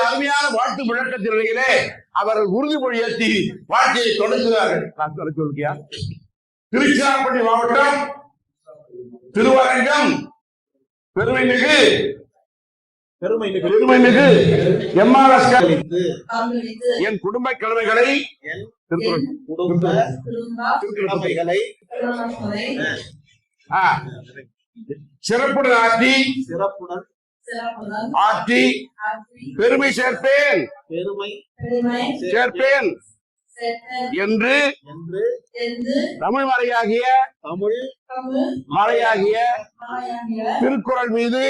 அருமையான வாழ்த்து முழக்கத்திலே அவர்கள் உறுதிமொழி ஏற்றி வாழ்க்கையை தொடங்குகிறார்கள். சொல்லியா திருச்சிராப்பள்ளி மாவட்டம் திருவரங்கம் பெருமைமிகு எம்ஆர்எஸ் என் குடும்ப கடமைகளை சிறப்புடன் ஆற்றி பெருமை சேர்ப்பேன் என்று தமிழ் மறையாகிய திருக்குறள் மீது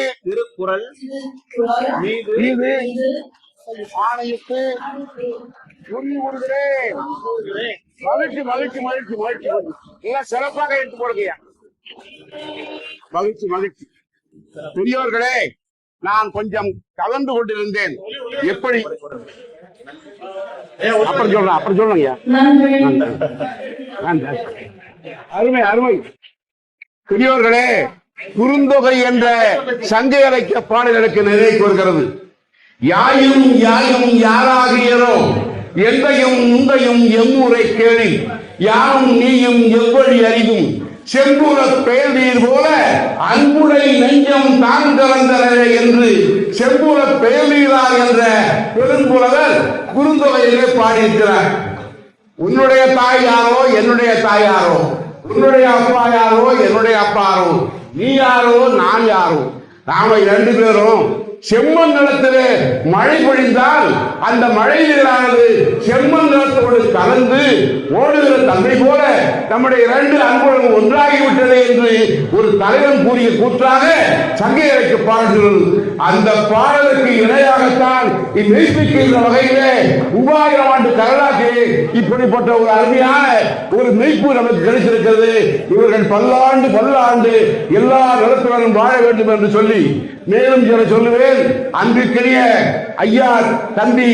ஆணையிட்டு கூறுகிறேன். மகிழ்ச்சி மகிழ்ச்சி மகிழ்ச்சி மகிழ்ச்சி எல்லாம் சிறப்பாக எடுத்து போடுங்க. மகிழ்ச்சி மகிழ்ச்சி. பெரியவர்களே, நான் கொஞ்சம் கலந்து கொண்டிருந்தேன். எப்படி அப்புறம் சொல்லுங்க. அருமை அருமை. பெரியவர்களே, குறுந்தொகை என்ற சங்க இலக்கிய பாடல் எனக்கு நினைவு கூறுகிறது. யாயும் யாயும் யாராகியரோ எந்தையும் முந்தையும் எம்மூரை கேளில் யாரும் நீயும் எவ்வழி அறிவும் செம்புற பெயர்நீர் போல அன்புடை நெஞ்சம் தான் கலந்தனரே என்று செம்புற பெயர்நீரார் என்ற பெரும்புலவர் குறுந்தொகையிலே பாடியிருக்கிறார். உன்னுடைய தாய் யாரோ என்னுடைய தாயாரோ, உன்னுடைய அப்பா யாரோ என்னுடைய அப்பாரோ, நீ யாரோ நான் யாரோ, நாம இரண்டு பேரும் செம்மண் நிலத்திலே மழை பொழிந்தால் அந்த மழை நீரானது செம்மண் நிலத்தோடு கலந்து ஓடுகிற தன்மை போல நம்முடைய இரண்டு அன்புடன் ஒன்றாகிவிட்டது என்று ஒரு தலைவன் கூறிய கூற்றாக சங்க இலக்கிய பாடுகிறது. அந்த பாடலுக்கு இணையாகத்தான் இம்மெய்ப்பிக்கின்ற வகையிலே 3000 ஆண்டு வரலாற்றிலே இப்படிப்பட்ட ஒரு அருமையான ஒரு மெய்ப்பு நமக்கு கிடைத்திருக்கிறது. இவர்கள் பல்லாண்டு எல்லா நிலத்துடனும் வாழ வேண்டும் என்று சொல்லி மேலும் சில சொல்லுவேன். அன்பிற்கினிய ஐயா தம்பி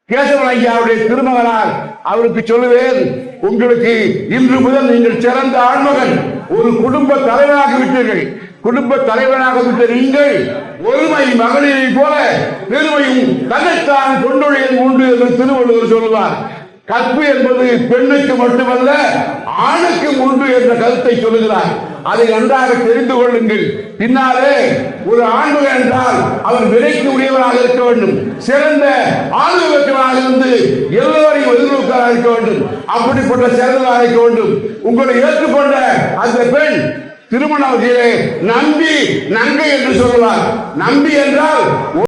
கேசவன் ஐயாவுடைய திருமகனார் அவருக்கு சொல்லுவேன், உங்களுக்கு இன்று முதல் நீங்கள் சிறந்த ஆண்மகன், ஒரு குடும்ப தலைவராக விட்டீர்கள். குடும்ப தலைவராக விட்ட நீங்கள் ஒருமை மகளிரை போல பெருமையும் தன்னைத்தான் கொண்டொழியல் உண்டு என்று திருவள்ளுவர் சொல்லுவார். கற்பு என்பது பெண்ணுக்கு மட்டுமல்ல ஆணுக்கும் உண்டு என்ற கருத்தை சொல்லுகிறார். அதை நன்றாக தெரிந்து கொள்ளுங்கள். பின்னாலே ஒரு ஆண்மகன் என்றால் அவர் விலைக்கு உடையவராக இருக்க வேண்டும், சிறந்த ஆளுநராக இருந்து எல்லோரையும் எதிர்நோக்காக இருக்க வேண்டும். அப்படிப்பட்ட சிறந்ததாக இருக்க வேண்டும். உங்களை ஏற்றுக்கொண்ட அந்த பெண் திருமண வகையிலே நம்பி நங்கை என்று சொல்லுவார். நம்பி என்றால்